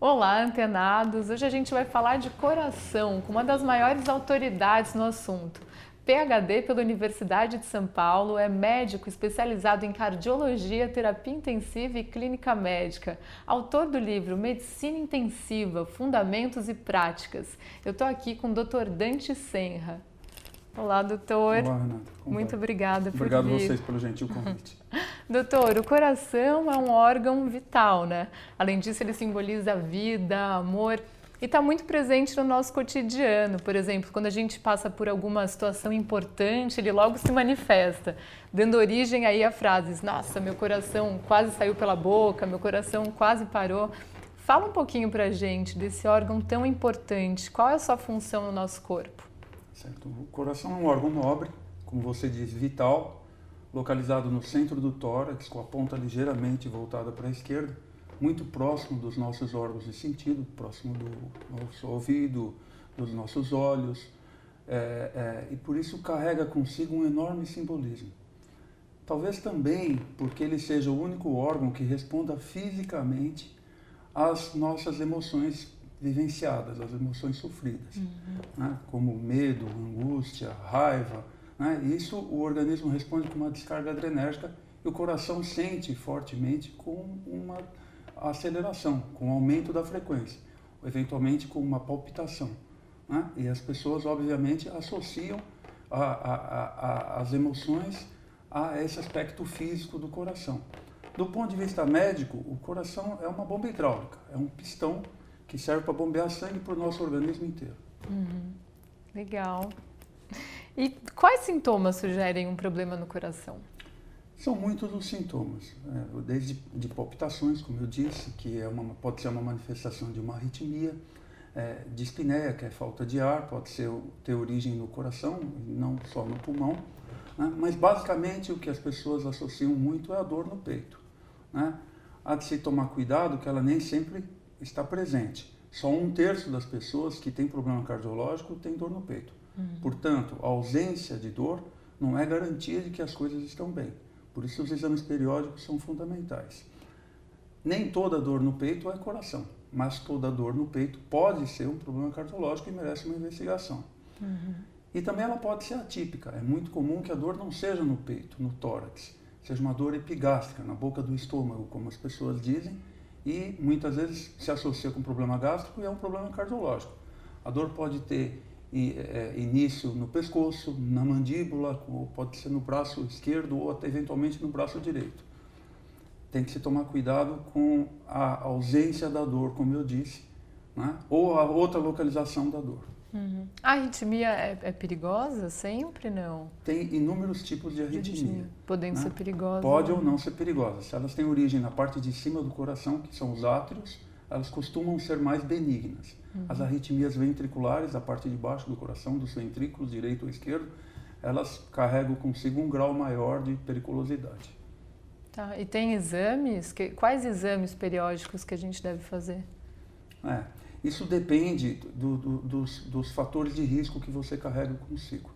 Olá, antenados! Hoje a gente vai falar de coração com uma das maiores autoridades no assunto. PhD pela Universidade de São Paulo, é médico especializado em cardiologia, terapia intensiva e clínica médica. Autor do livro Medicina Intensiva, Fundamentos e Práticas. Eu estou aqui com o Dr. Dante Senra. Olá, doutor. Olá, Renata. Muito obrigada por vir. Obrigado a vocês pelo gentil convite. Doutor, o coração é um órgão vital, né? Além disso, ele simboliza vida, amor e está muito presente no nosso cotidiano. Por exemplo, quando a gente passa por alguma situação importante, ele logo se manifesta, dando origem aí a frases: nossa, meu coração quase saiu pela boca, meu coração quase parou. Fala um pouquinho pra gente desse órgão tão importante. Qual é a sua função no nosso corpo? Certo. O coração é um órgão nobre, como você diz, vital, localizado no centro do tórax, com a ponta ligeiramente voltada para a esquerda, muito próximo dos nossos órgãos de sentido, próximo do nosso ouvido, dos nossos olhos, e por isso carrega consigo um enorme simbolismo. Talvez também porque ele seja o único órgão que responda fisicamente às nossas emoções vivenciadas, as emoções sofridas, né? Como medo, angústia, raiva, né? Isso o organismo responde com uma descarga adrenérgica e o coração sente fortemente com uma aceleração, com um aumento da frequência, eventualmente com uma palpitação, né? E as pessoas obviamente associam as emoções a esse aspecto físico do coração. Do ponto de vista médico, o coração é uma bomba hidráulica, é um pistão que serve para bombear sangue para o nosso organismo inteiro. Legal. E quais sintomas sugerem um problema no coração? São muitos os sintomas, desde de palpitações, como eu disse, que pode ser uma manifestação de uma arritmia, dispneia, que é falta de ar, pode ter origem no coração, não só no pulmão, né? Mas basicamente o que as pessoas associam muito é a dor no peito, né? Há de se tomar cuidado que ela nem sempre está presente. Só 1/3 das pessoas que têm problema cardiológico têm dor no peito. Portanto, a ausência de dor não é garantia de que as coisas estão bem. Por isso os exames periódicos são fundamentais. Nem toda dor no peito é coração, mas toda dor no peito pode ser um problema cardiológico e merece uma investigação. E também ela pode ser atípica. É muito comum que a dor não seja no peito, no tórax, seja uma dor epigástrica, na boca do estômago, como as pessoas dizem, e muitas vezes se associa com problema gástrico e é um problema cardiológico. A dor pode ter início no pescoço, na mandíbula, ou pode ser no braço esquerdo ou até eventualmente no braço direito. Tem que se tomar cuidado com a ausência da dor, como eu disse, né? Ou a outra localização da dor. A arritmia é perigosa? Sempre não? Tem inúmeros tipos de arritmia. Podendo ser perigosa. Pode ou não ser perigosa. Se elas têm origem na parte de cima do coração, que são os átrios, elas costumam ser mais benignas. As arritmias ventriculares, a parte de baixo do coração, dos ventrículos, direito ou esquerdo, elas carregam consigo um grau maior de periculosidade. Tá. E tem exames? Quais exames periódicos que a gente deve fazer? Isso depende dos fatores de risco que você carrega consigo.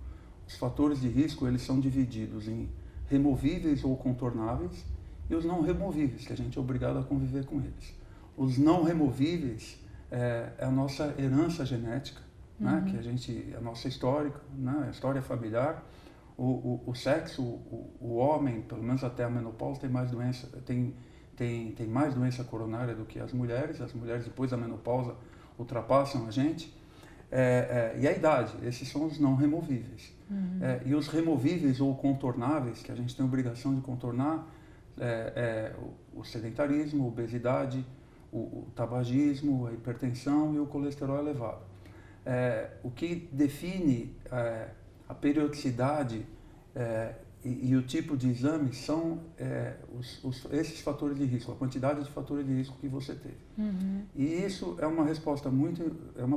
Os fatores de risco, eles são divididos em removíveis ou contornáveis e os não removíveis, que a gente é obrigado a conviver com eles. Os não removíveis é a nossa herança genética, né? Que a nossa história, né? A história familiar, o sexo, o homem, pelo menos até a menopausa, tem mais doença coronária do que as mulheres depois da menopausa ultrapassam a gente, e a idade, esses são os não removíveis. E os removíveis ou contornáveis, que a gente tem obrigação de contornar, o sedentarismo, a obesidade, o tabagismo, a hipertensão e o colesterol elevado. O que define a periodicidade e o tipo de exame são esses fatores de risco, a quantidade de fatores de risco que você teve. E isso é uma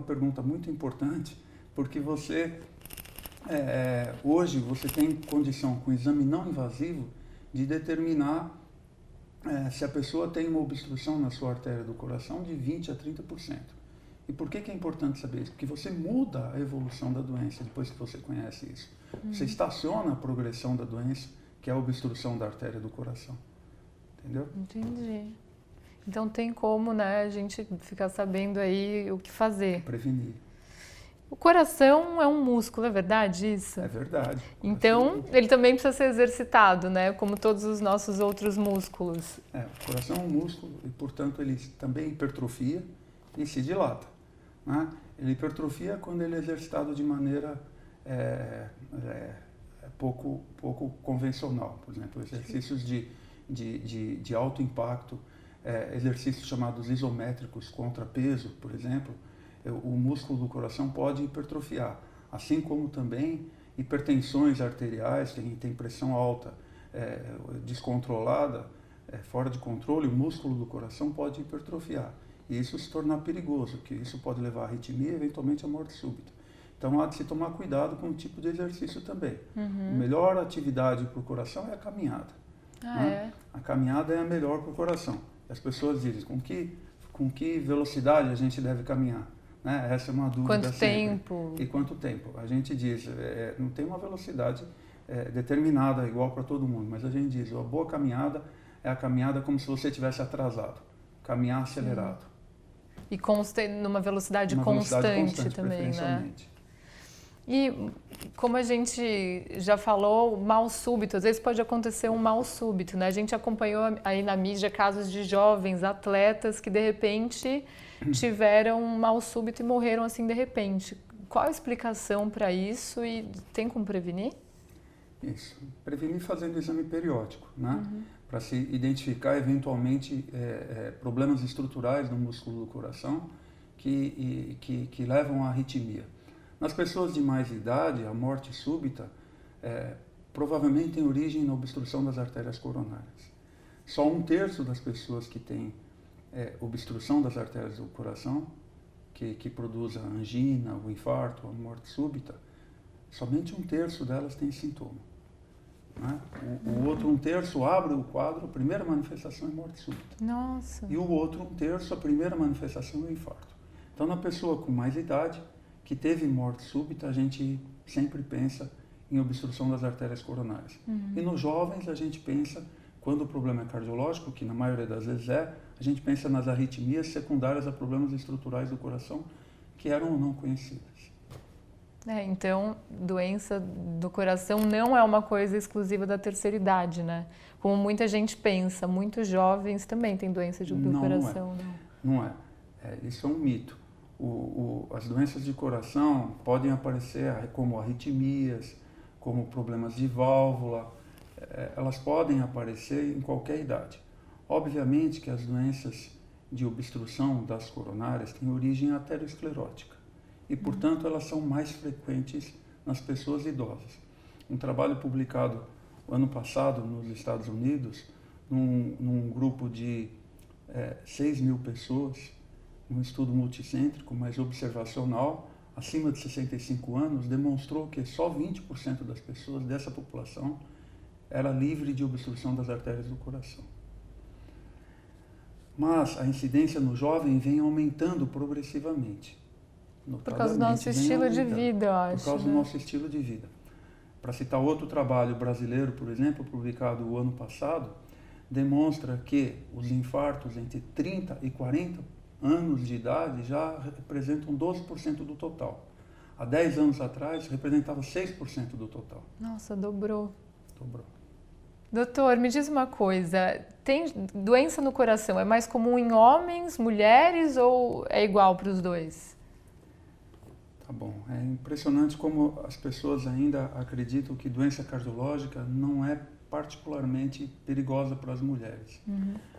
pergunta muito importante, porque hoje você tem condição, com exame não invasivo, de determinar se a pessoa tem uma obstrução na sua artéria do coração de 20% a 30%. E por que é importante saber isso? Porque você muda a evolução da doença depois que você conhece isso. Você estaciona a progressão da doença, que é a obstrução da artéria do coração. Entendeu? Entendi. Então tem como, né, a gente ficar sabendo aí o que fazer. Prevenir. O coração é um músculo, é verdade isso? É verdade. Então, ele também precisa ser exercitado, né? Como todos os nossos outros músculos. O coração é um músculo e, portanto, ele também hipertrofia e se dilata. Né? Ele hipertrofia quando ele é exercitado de maneira pouco convencional. Por exemplo, exercícios de alto impacto, exercícios chamados isométricos contra peso, por exemplo, o músculo do coração pode hipertrofiar, assim como também hipertensões arteriais, tem pressão alta, descontrolada, fora de controle, o músculo do coração pode hipertrofiar e isso se tornar perigoso, porque isso pode levar à arritmia e eventualmente à morte súbita. Então há de se tomar cuidado com o tipo de exercício também. A melhor atividade para o coração é a caminhada. Né? A caminhada é a melhor para o coração. As pessoas dizem, com que velocidade a gente deve caminhar? Né? Essa é uma dúvida Quanto sempre. tempo? E quanto tempo? A gente diz, não tem uma velocidade determinada igual para todo mundo, mas a gente diz, a boa caminhada é a caminhada como se você tivesse atrasado, caminhar acelerado. E numa velocidade constante também, né? E como a gente já falou, mal súbito, às vezes pode acontecer um mal súbito, né? A gente acompanhou aí na mídia casos de jovens atletas que de repente tiveram um mal súbito e morreram assim de repente. Qual a explicação para isso e tem como prevenir? Isso, prevenir fazendo exame periódico, né? Para se identificar eventualmente problemas estruturais no músculo do coração que levam à arritmia. Nas pessoas de mais idade, a morte súbita provavelmente tem origem na obstrução das artérias coronárias. Só 1/3 das pessoas que têm obstrução das artérias do coração, que produz a angina, o infarto, a morte súbita, somente 1/3 delas tem sintoma. Né? O outro 1/3 abre o quadro, a primeira manifestação é morte súbita. Nossa! E o outro 1/3, a primeira manifestação é o infarto. Então, na pessoa com mais idade, que teve morte súbita, a gente sempre pensa em obstrução das artérias coronárias. E nos jovens, a gente pensa, quando o problema é cardiológico, que na maioria das vezes a gente pensa nas arritmias secundárias a problemas estruturais do coração, que eram ou não conhecidas. Então, doença do coração não é uma coisa exclusiva da terceira idade, né? Como muita gente pensa, muitos jovens também têm doença do coração. Não é. Isso é um mito. As doenças de coração podem aparecer como arritmias, como problemas de válvula, elas podem aparecer em qualquer idade. Obviamente que as doenças de obstrução das coronárias têm origem arteriosclerótica e, portanto, elas são mais frequentes nas pessoas idosas. Um trabalho publicado ano passado nos Estados Unidos, num grupo de 6.000 pessoas, um estudo multicêntrico, mas observacional, acima de 65 anos, demonstrou que só 20% das pessoas dessa população era livre de obstrução das artérias do coração. Mas a incidência no jovem vem aumentando progressivamente. Por causa do nosso estilo de vida, eu acho. Por causa do nosso estilo de vida. Para citar outro trabalho brasileiro, por exemplo, publicado o ano passado, demonstra que os infartos entre 30 e 40 anos de idade já representam 12% do total. Há 10 anos atrás, representava 6% do total. Nossa, dobrou. Dobrou. Doutor, me diz uma coisa, tem doença no coração, é mais comum em homens, mulheres ou é igual para os dois? Tá bom, é impressionante como as pessoas ainda acreditam que doença cardiológica não é particularmente perigosa para as mulheres.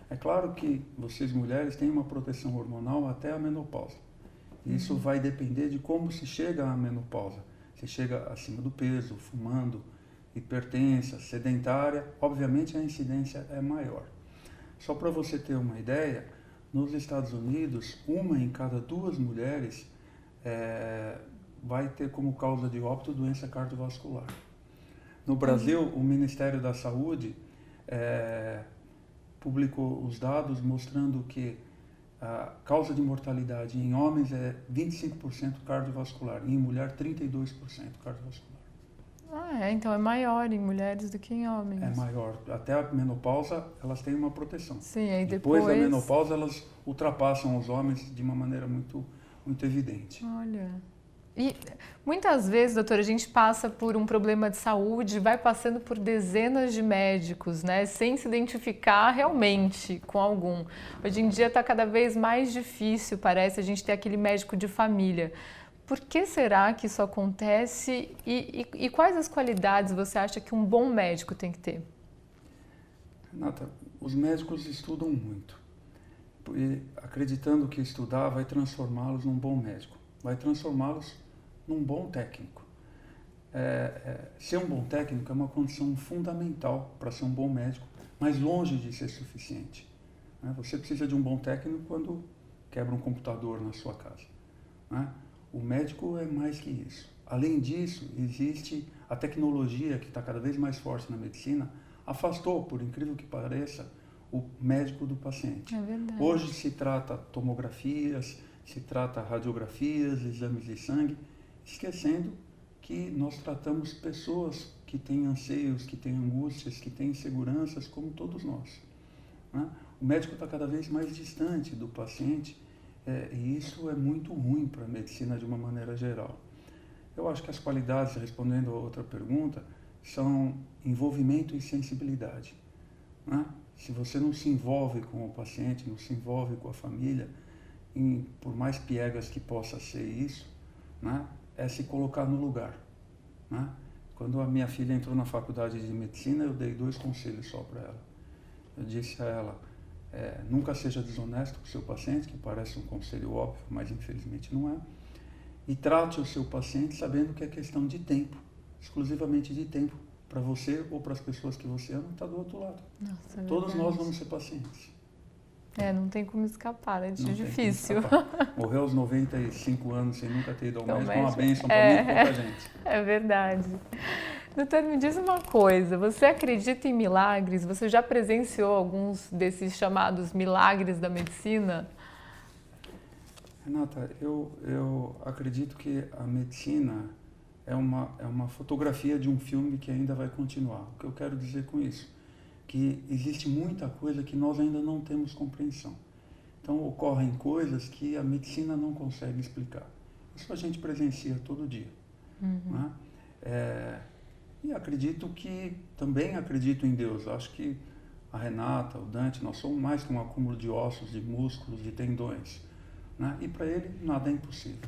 É claro que vocês mulheres têm uma proteção hormonal até a menopausa. Isso vai depender de como se chega à menopausa. Se chega acima do peso, fumando, hipertensa, sedentária, obviamente a incidência é maior. Só para você ter uma ideia, nos Estados Unidos, 1 em cada 2 mulheres vai ter como causa de óbito doença cardiovascular. No Brasil, o Ministério da Saúde publicou os dados mostrando que a causa de mortalidade em homens é 25% cardiovascular e em mulher 32% cardiovascular. Então é maior em mulheres do que em homens. É maior. Até a menopausa, elas têm uma proteção. Sim, aí Depois da menopausa, elas ultrapassam os homens de uma maneira muito, muito evidente. Olha... E muitas vezes, doutora, a gente passa por um problema de saúde, vai passando por dezenas de médicos, né, sem se identificar realmente com algum. Hoje em dia está cada vez mais difícil, parece, a gente ter aquele médico de família. Por que será que isso acontece e quais as qualidades você acha que um bom médico tem que ter? Renata, os médicos estudam muito, e acreditando que estudar vai transformá-los num bom médico, vai transformá-los num bom técnico. Ser um bom técnico é uma condição fundamental para ser um bom médico, mas longe de ser suficiente. Né? Você precisa de um bom técnico quando quebra um computador na sua casa. Né? O médico é mais que isso. Além disso, existe a tecnologia que está cada vez mais forte na medicina, afastou, por incrível que pareça, o médico do paciente. É verdade. Hoje se trata tomografias, se trata radiografias, exames de sangue, esquecendo que nós tratamos pessoas que têm anseios, que têm angústias, que têm inseguranças, como todos nós. Né? O médico está cada vez mais distante do paciente e isso é muito ruim para a medicina de uma maneira geral. Eu acho que as qualidades, respondendo a outra pergunta, são envolvimento e sensibilidade. Né? Se você não se envolve com o paciente, não se envolve com a família, por mais piegas que possa ser isso, né? É se colocar no lugar. Né? Quando a minha filha entrou na faculdade de medicina, eu dei 2 conselhos só para ela. Eu disse a ela, nunca seja desonesto com o seu paciente, que parece um conselho óbvio, mas infelizmente não é. E trate o seu paciente sabendo que é questão de tempo, exclusivamente de tempo, para você ou para as pessoas que você ama, está do outro lado. Nossa, todos nós vamos ser pacientes. Não tem como escapar, é Não difícil. Morreu aos 95 anos sem nunca ter ido ao médico, é uma bênção para muito pouca gente. É verdade. Doutor, me diz uma coisa, você acredita em milagres? Você já presenciou alguns desses chamados milagres da medicina? Renata, eu acredito que a medicina é uma fotografia de um filme que ainda vai continuar. O que eu quero dizer com isso? Que existe muita coisa que nós ainda não temos compreensão. Então ocorrem coisas que a medicina não consegue explicar. Isso a gente presencia todo dia. Né? E também acredito em Deus. Acho que a Renata, o Dante, nós somos mais que um acúmulo de ossos, de músculos, de tendões. Né? E para ele nada é impossível.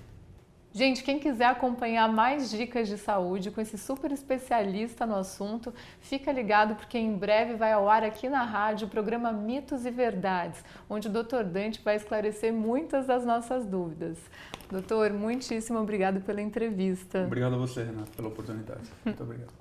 Gente, quem quiser acompanhar mais dicas de saúde com esse super especialista no assunto, fica ligado porque em breve vai ao ar aqui na rádio o programa Mitos e Verdades, onde o Dr. Dante vai esclarecer muitas das nossas dúvidas. Doutor, muitíssimo obrigado pela entrevista. Obrigado a você, Renata, pela oportunidade. Muito obrigado.